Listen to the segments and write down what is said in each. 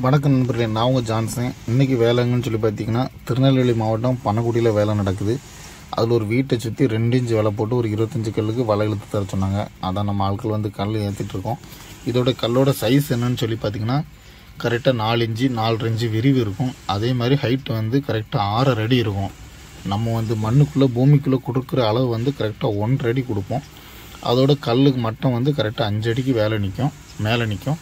வணக்கம் நண்பர்களே, நான் உங்கள் ஜான்சன். இன்றைக்கி வேலைங்கன்னு சொல்லி பார்த்தீங்கன்னா திருநெல்வேலி மாவட்டம் பனகுடியில் வேலை நடக்குது. அதில் ஒரு வீட்டை சுற்றி 2 இன்ச் வலை போட்டு ஒரு 25 கல்லுக்கு வலை இழுத்து தர சொன்னாங்க. அதான் நம்ம ஆட்கள் வந்து கல் ஏற்றிட்டுருக்கோம். இதோட கல்லோட சைஸ் என்னன்னு சொல்லி பார்த்தீங்கன்னா கரெக்டாக 4 இன்ச்சு 4.5 இன்ச்சு விரிவு இருக்கும். அதே மாதிரி ஹைட் வந்து கரெக்டாக 6 அடி இருக்கும். நம்ம வந்து மண்ணுக்குள்ளே பூமிக்குள்ளே கொடுக்குற அளவு வந்து கரெக்டாக 1 அடி கொடுப்போம். அதோட கல்லுக்கு மட்டம் வந்து கரெக்டாக 5 அடிக்கு மேலே நிற்கும்.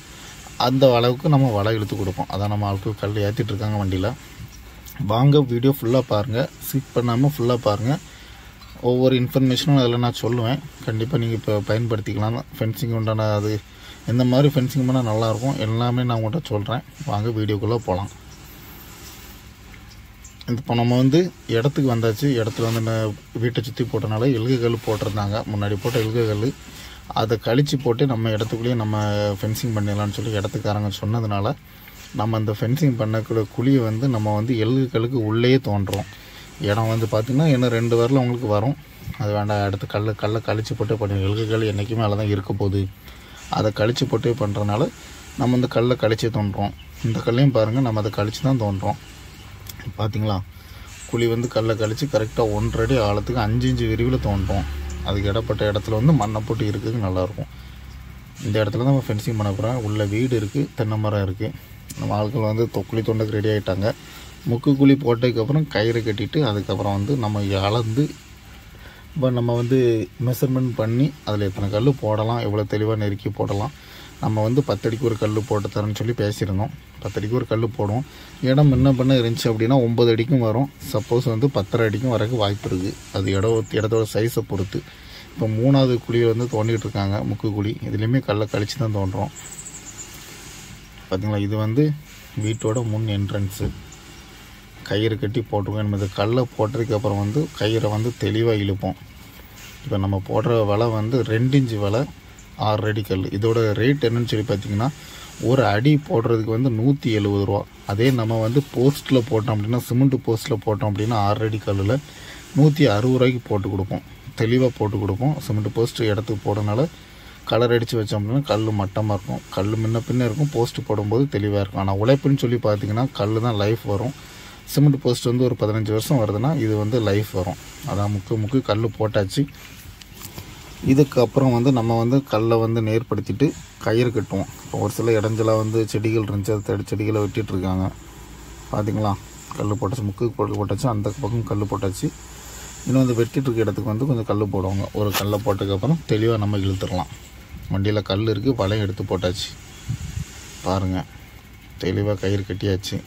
அந்த அளவுக்கு நம்ம வலை இழுத்து கொடுப்போம். அதான் நம்ம ஆட்கள் கல் ஏற்றிட்டு இருக்காங்க வண்டியில். வாங்க வீடியோ ஃபுல்லாக பாருங்கள், ஸ்கிப் பண்ணாமல் ஃபுல்லாக பாருங்கள். ஒவ்வொரு இன்ஃபர்மேஷனும் அதில் நான் சொல்லுவேன். கண்டிப்பாக நீங்கள் இப்போ பயன்படுத்திக்கலாம். ஃபென்சிங் உண்டான அது எந்த மாதிரி ஃபென்சிங் பண்ணால் நல்லாயிருக்கும் எல்லாமே நான் உங்கள்கிட்ட சொல்கிறேன். வாங்க வீடியோக்குள்ளே போகலாம். இப்போ நம்ம வந்து இடத்துக்கு வந்தாச்சு. இடத்துல வந்து வீட்டை சுற்றி போட்டனால எல்கை கல் போட்டிருந்தாங்க. முன்னாடி போட்ட எல்கை கல் அதை கழித்து போட்டு நம்ம இடத்துக்குள்ளேயே நம்ம ஃபென்சிங் பண்ணிடலான்னு சொல்லி இடத்துக்காரங்க சொன்னதுனால நம்ம அந்த ஃபென்சிங் பண்ணக்கூடிய குழியை வந்து நம்ம வந்து எல்கை கல்லுக்கு உள்ளேயே தோன்றுறோம். இடம் வந்து பார்த்திங்கன்னா இன்னும் 2 வாரில் உங்களுக்கு வரும். அது வேண்டாம், அடுத்து கல்லை கழித்து போட்டே பண்ணுவோம். எல்கை கல் என்றைக்குமே அதில் தான் இருக்க போகுது. அதை கழித்து போட்டே பண்ணுறதுனால நம்ம இந்த கல்லை கழிச்சே தோன்றுறோம். இந்த கல்லையும் பாருங்கள், நம்ம அதை கழித்து தான் தோன்றுறோம். பார்த்திங்களா, குழி வந்து கல்லை கழித்து கரெக்டாக 1.5 அடி ஆழத்துக்கு 5 இன்ச்சு விரிவில் தோன்றும். அதுக்கு இடப்பட்ட இடத்துல வந்து மண்ணை போட்டு இருக்கிறதுக்கு நல்லாயிருக்கும். இந்த இடத்துல தான் நம்ம ஃபென்சிங் பண்ண போகிறோம். உள்ள வீடு இருக்குது, தென்னை மரம் இருக்குது. நம்ம ஆட்கள் வந்து குழி தோண்டக்கு ரெடி ஆகிட்டாங்க. முக்கு குழி போட்டதுக்கப்புறம் கயிறு கட்டிட்டு அதுக்கப்புறம் வந்து நம்ம அளந்து இப்போ நம்ம வந்து மெஷர்மெண்ட் பண்ணி அதில் எத்தனை கல் போடலாம், எவ்வளோ தெளிவாக நெருக்கி போடலாம். நம்ம வந்து 10 அடிக்கு ஒரு கல் போட்டு தரேன்னு சொல்லி பேசியிருந்தோம். 10 அடிக்கு ஒரு கல் போடுவோம். இடம் என்ன பண்ண இருந்துச்சு அப்படின்னா 9 அடிக்கும் வரும். சப்போஸ் வந்து 10.5 அடிக்கும் வரக்கு வாய்ப்பு இருக்குது. அது இடத்தோட சைஸை பொறுத்து. இப்போ 3வது குழியில் வந்து தோண்டிகிட்டு இருக்காங்க. முக்கு குழி இதுலேயுமே கல்லை கழித்து தான் தோன்றுறோம். பார்த்திங்களா, இது வந்து வீட்டோட முன் என்ட்ரன்ஸு. கயிறு கட்டி போட்டிருக்கோம். நம்ம இந்த கல்லை போட்டதுக்கப்புறம் வந்து கயிறை வந்து தெளிவாக இழுப்போம். இப்போ நம்ம போடுற வலை வந்து 2 இன்ச்சு வலை, 6 அடி கல். இதோட ரேட் என்னன்னு சொல்லி பார்த்தீங்கன்னா ஒரு அடி போடுறதுக்கு வந்து 170 ரூபா. அதே நம்ம வந்து போஸ்ட்டில் போட்டோம் அப்படின்னா, சிமெண்ட் போஸ்ட்டில் போட்டோம் அப்படின்னா 6 அடி கல்லில் 160 ரூபாய்க்கு போட்டு கொடுப்போம். தெளிவாக போட்டு கொடுப்போம். சிமெண்ட் போஸ்ட்டு இடத்துக்கு போடுறதுனால கலர் அடித்து வச்சோம் அப்படின்னா கல் மட்டமாக இருக்கும். கல் முன்ன பின்ன இருக்கும். போஸ்ட்டு போடும்போது தெளிவாக இருக்கும். ஆனால் உழைப்புன்னு சொல்லி பார்த்தீங்கன்னா கல் தான் லைஃப் வரும். சிமெண்ட் போஸ்ட் வந்து ஒரு 15 வருஷம் வருதுன்னா இது வந்து லைஃப் வரும். அதான் முக்கு கல் போட்டாச்சு. இதுக்கப்புறம் வந்து நம்ம வந்து கல்லை வந்து நேர்படுத்திட்டு கயிறு கட்டுவோம். இப்போ ஒரு சில இடைஞ்சலாக வந்து செடிகள் இருந்துச்சு, அது செடிகளை வெட்டிகிட்டு இருக்காங்க. பார்த்திங்களா, கல் போட்டாச்சு. முக்கு போட்டாச்சு. அந்த பக்கம் கல் போட்டாச்சு. இன்னும் வந்து வெட்டிட்டு இருக்க இடத்துக்கு வந்து கொஞ்சம் கல் போடுவாங்க. ஒரு கல்லை போட்டதுக்கப்புறம் தெளிவாக நம்ம இழுத்துடலாம். வண்டியில் கல் இருக்குது, வலையும் எடுத்து போட்டாச்சு. பாருங்கள், தெளிவாக கயிறு கட்டியாச்சு.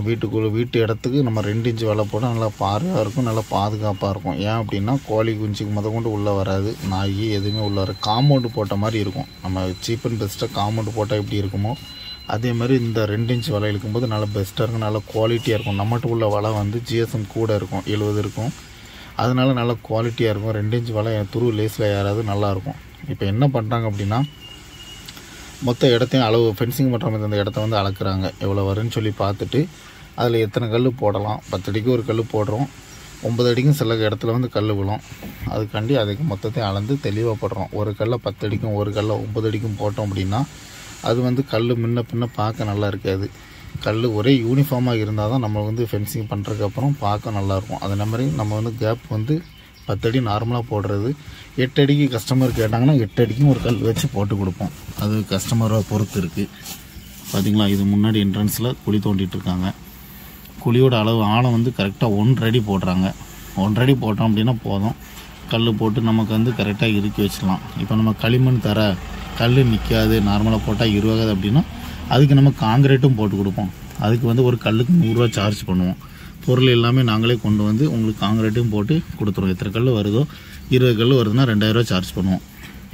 வீட்டு இடத்துக்கு நம்ம 2 இன்ச்சு வலை போட்டால் நல்லா பார்வையாக இருக்கும், நல்லா பாதுகாப்பாக இருக்கும். ஏன் அப்படின்னா கோழி குஞ்சுக்கு கொண்டு உள்ளே வராது, நாய் எதுவுமே உள்ளே வராது. காம்பவுண்டு போட்ட மாதிரி இருக்கும். நம்ம சீப் அண்ட் பெஸ்ட்டாக காம்பவுண்டு போட்டால் எப்படி இருக்குமோ அதே மாதிரி இந்த 2 இன்ச்சு வலை இழுக்கும்போது நல்லா பெஸ்ட்டாக இருக்கும், நல்லா குவாலிட்டியாக இருக்கும். நம்மகிட்ட உள்ள வலை வந்து GSM கூட இருக்கும், 70 இருக்கும். அதனால நல்லா குவாலிட்டியாக இருக்கும். 2 இன்ச்சு வலை துரு லேஸில் ஏறாது, நல்லாயிருக்கும். இப்போ என்ன பண்ணுறாங்க அப்படின்னா மொத்த இடத்தையும் அளவு ஃபென்சிங் பண்ணுற மாதிரி அந்த இடத்த வந்து அளக்குறாங்க. எவ்வளோ வரும்னு சொல்லி பார்த்துட்டு அதில் எத்தனை கல் போடலாம். 10 அடிக்கு ஒரு கல் போடுறோம். 9 அடிக்கும் சில இடத்துல வந்து கல் விழும். அதுக்காண்டி அதுக்கு மொத்தத்தையும் அளந்து தெளிவாக போடுறோம். ஒரு கல்லை 10 அடிக்கும் ஒரு கல்லை 9 அடிக்கும் போட்டோம் அப்படின்னா அது வந்து கல் முன்ன பின்ன பார்க்க நல்லா இருக்காது. கல் ஒரே யூனிஃபார்மாக இருந்தால் தான் நம்ம வந்து ஃபென்சிங் பண்ணுறதுக்கப்புறம் பார்க்க நல்லாயிருக்கும். அதே மாதிரி நம்ம வந்து கேப் வந்து 10 அடி நார்மலாக போடுறது. 8 அடிக்கு கஸ்டமர் கேட்டாங்கன்னா 8 அடிக்கும் ஒரு கல் வச்சு போட்டு கொடுப்போம். அது கஸ்டமரை பொறுத்து இருக்குது. பார்த்திங்களா, இது முன்னாடி என்ட்ரன்ஸில் குழி தோண்டிகிட்டு இருக்காங்க. குழியோட அளவு ஆழம் வந்து கரெக்டாக 1.5 அடி போடுறாங்க. 1.5 அடி போட்டோம் அப்படின்னா போதும். கல் போட்டு நமக்கு வந்து கரெக்டாக இறுக்கி வச்சிடலாம். இப்போ நம்ம களிமண் தர கல் நிற்காது, நார்மலாக போட்டால் இருவாகாது அப்படின்னா அதுக்கு நம்ம காங்கிரீட்டும் போட்டு கொடுப்போம். அதுக்கு வந்து ஒரு கல்லுக்கு 100 ரூபா சார்ஜ் பண்ணுவோம். பொருள் எல்லாமே நாங்களே கொண்டு வந்து உங்களுக்கு காங்கிரீட்டும் போட்டு கொடுத்துருவோம். எத்தனை கல் வருதோ, 20 கல் வருதுன்னா 2000 ரூபா சார்ஜ் பண்ணுவோம்.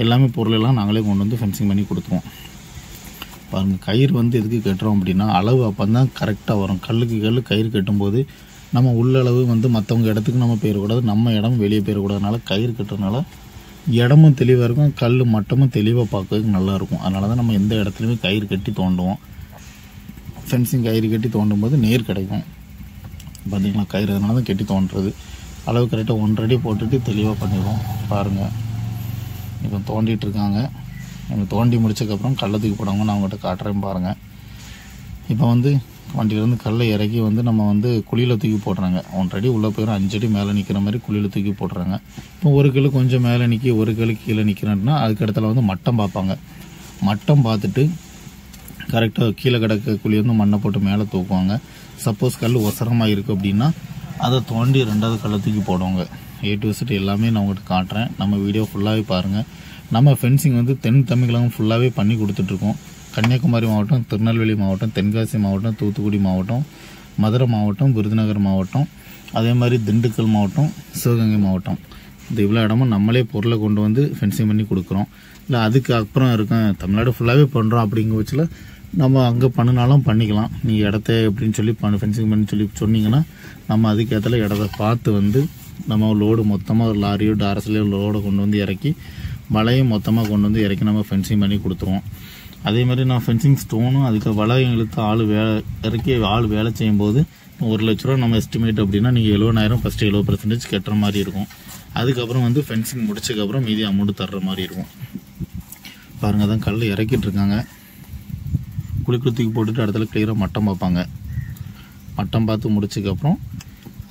எல்லாமே பொருள் எல்லாம் நாங்களே கொண்டு வந்து ஃபென்சிங் பண்ணி கொடுத்துருவோம். பாருங்கள், கயிறு வந்து எதுக்கு கட்டுறோம் அப்படின்னா அளவு அப்போ தான் கரெக்டாக வரும். கல்லுக்கு கயிறு கட்டும்போது நம்ம உள்ளளவு வந்து மற்றவங்க இடத்துக்கு நம்ம போயிடக்கூடாது, நம்ம இடம் வெளியே போயிடக்கூடாதுனால கயிறு கட்டுறதுனால இடமும் தெளிவாக இருக்கும், கல் மட்டமும் தெளிவாக பார்க்கறதுக்கு நல்லாயிருக்கும். அதனால தான் நம்ம எந்த இடத்துலையுமே கயிறு கட்டி தோண்டுவோம். ஃபென்சிங் கயிறு கட்டி தோண்டும் போது நேர் கிடைக்கும். பார்த்திங்களா, கயிறு அதனால தான் கட்டி தோன்றுறது. அளவு கரெக்டாக 1.5 அடி போட்டுட்டு தெளிவாக பண்ணிடுவோம். பாருங்கள், இப்போ தோண்டிகிட்டு இருக்காங்க. நம்ம தோண்டி முடிச்சதுக்கப்புறம் கள்ளத்துக்கு போடுவாங்க. நான் உங்கள்கிட்ட காட்டுறேன் பாருங்கள். இப்போ வந்து வண்டியிலேருந்து கல்லை இறக்கி வந்து நம்ம வந்து குழியில் தூக்கி போடுறாங்க. 1 அடி உள்ளே போயிடும், 5 அடி மேலே நிற்கிற மாதிரி குழியில் தூக்கி போடுறாங்க. இப்போ ஒரு கல் கொஞ்சம் மேலே நிற்கி ஒரு கல் கீழே நிற்கிறேன்னா அதுக்கு இடத்துல வந்து மட்டம் பார்ப்பாங்க. மட்டம் பார்த்துட்டு கரெக்டாக கீழே கிடக்க குழி வந்து மண்ணை போட்டு மேலே தூக்குவாங்க. சப்போஸ் கல் ஒசரமாக இருக்குது அப்படின்னா அதை தோண்டி 2வது கல்லை தூக்கி போடுவாங்க. A to Z எல்லாமே நான் உங்கள்கிட்ட காட்டுறேன். நம்ம வீடியோ ஃபுல்லாகவே பாருங்கள். நம்ம ஃபென்சிங் வந்து தென் தமிழகம் ஃபுல்லாகவே பண்ணி கொடுத்துட்ருக்கோம். கன்னியாகுமரி மாவட்டம், திருநெல்வேலி மாவட்டம், தென்காசி மாவட்டம், தூத்துக்குடி மாவட்டம், மதுரை மாவட்டம், விருதுநகர் மாவட்டம், அதே மாதிரி திண்டுக்கல் மாவட்டம், சிவகங்கை மாவட்டம், இந்த இவ்வளோ இடமும் நம்மளே பொருளை கொண்டு வந்து ஃபென்சிங் பண்ணி கொடுக்குறோம். இல்லை அதுக்கு அப்புறம் இருக்கேன் தமிழ்நாடு ஃபுல்லாகவே பண்ணுறோம் அப்படிங்கிற பட்சத்தில் நம்ம அங்கே பண்ணினாலும் பண்ணிக்கலாம். நீங்கள் இடத்த எப்படின்னு சொல்லி ஃபென்சிங் பண்ணி சொல்லி சொன்னீங்கன்னா நம்ம அதுக்கேற்ற இடத்த பார்த்து வந்து நம்ம லோடு மொத்தமாக ஒரு லாரியோ டாரஸ்லையோ லோடை கொண்டு வந்து இறக்கி வலையும் மொத்தமாக கொண்டு வந்து இறக்கி நம்ம ஃபென்சிங் பண்ணி கொடுத்துருவோம். அதே மாதிரி நான் ஃபென்சிங் ஸ்டோனும் அதுக்கு வலையும் இழுத்து இறக்கி ஆள் வேலை செய்யும்போது 1 லட்ச ரூபா நம்ம எஸ்டிமேட் அப்படின்னா நீங்கள் 70,000 ஃபஸ்ட்டு 70% கட்டுற மாதிரி இருக்கும். அதுக்கப்புறம் வந்து ஃபென்சிங் முடிச்சதுக்கப்புறம் மீதி அமௌண்ட் தர்ற மாதிரி இருக்கும். பாருங்கள், தான் கல் இறக்கிட்டு இருக்காங்க. குளிக்குளத்துக்கு போட்டுட்டு இடத்துல கிளியராக மட்டம் பார்ப்பாங்க. மட்டம் பார்த்து முடிச்சதுக்கப்புறம்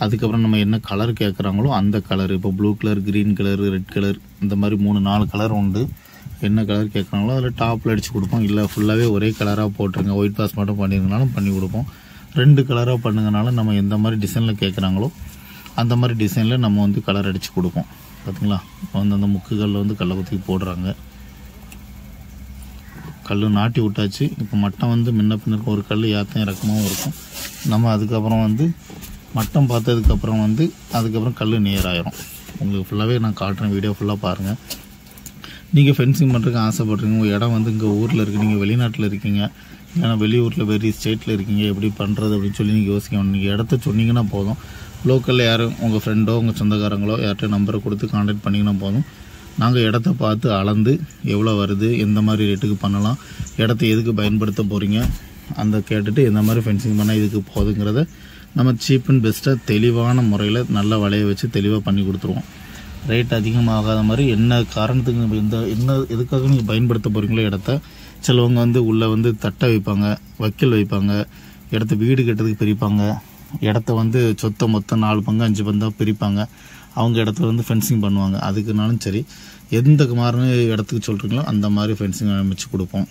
அதுக்கப்புறம் நம்ம என்ன கலர் கேட்குறாங்களோ அந்த கலர், இப்போ blue colour, green colour, red colour, இந்த மாதிரி 3-4 கலர் உண்டு. என்ன கலர் கேட்குறாங்களோ அதில் டாப்பில் அடித்து கொடுப்போம். இல்லை ஃபுல்லாகவே ஒரே கலராக போட்டுருங்க, ஒயிட் பாஸ் மட்டும் பண்ணியிருந்தாலும் பண்ணி கொடுப்போம். 2 கலராக பண்ணுங்கனால நம்ம எந்த மாதிரி டிசைனில் கேட்குறாங்களோ அந்த மாதிரி டிசைனில் நம்ம வந்து கலர் அடித்து கொடுப்போம். பார்த்திங்களா, இப்போ வந்து அந்த முக்குகளில் வந்து கல்லை குத்தி போடுறாங்க. கல் நாட்டி விட்டாச்சு. இப்போ மட்டம் வந்து முன்ன பின்ன ஒரு கல் ஏற்றம் இறக்கமாகவும் இருக்கும். நம்ம அதுக்கப்புறம் வந்து மட்டம் பார்த்ததுக்கப்புறம் வந்து அதுக்கப்புறம் கல் நேராயிரும். உங்களுக்கு ஃபுல்லாகவே நான் காட்டுறேன், வீடியோ ஃபுல்லாக பாருங்கள். நீங்கள் ஃபென்சிங் பண்ணுறதுக்கு ஆசைப்படுறீங்க, உங்கள் இடம் வந்து இங்கே ஊரில் இருக்குது, நீங்கள் வெளிநாட்டில் இருக்கீங்க, இல்லைனா வெளியூரில் வெரி ஸ்டேட்டில் இருக்கீங்க, எப்படி பண்ணுறது அப்படின்னு சொல்லி நீங்கள் யோசிக்கணும். நீங்கள் இடத்த சொன்னீங்கன்னா போதும். லோக்கலில் யாரும் உங்கள் ஃப்ரெண்டோ உங்கள் சொந்தக்காரங்களோ யார்கிட்ட நம்பரை கொடுத்து கான்டாக்ட் பண்ணிங்கன்னா போதும். நாங்கள் இடத்த பார்த்து அளந்து எவ்வளோ வருது, எந்த மாதிரி ரேட்டுக்கு பண்ணலாம், இடத்த எதுக்கு பயன்படுத்த போகிறீங்க அந்த கேட்டுட்டு எந்த மாதிரி ஃபென்சிங் பண்ணால் இதுக்கு போகுதுங்கிறத நம்ம சீப் அண்ட் பெஸ்ட்டாக தெளிவான முறையில் நல்ல வலையை வச்சு தெளிவாக பண்ணி கொடுத்துருவோம். ரேட் அதிகமாகாத மாதிரி என்ன காரணத்துக்கு என்ன எதுக்காக நீங்கள் பயன்படுத்த போகிறீங்களோ இடத்த. சிலவங்க வந்து உள்ளே வந்து தட்டை வைப்பாங்க, வக்கீல் வைப்பாங்க, இடத்த வீடு கட்டுறதுக்கு பிரிப்பாங்க, இடத்த வந்து சொத்தை மொத்தம் 4 பங்கு 5 பங்காக பிரிப்பாங்க. அவங்க இடத்துல வந்து ஃபென்சிங் பண்ணுவாங்க. அதுக்குனாலும் சரி, எந்த மாதிரி இடத்துக்கு சொல்கிறீங்களோ அந்த மாதிரி ஃபென்சிங் அமைச்சு கொடுப்போம்.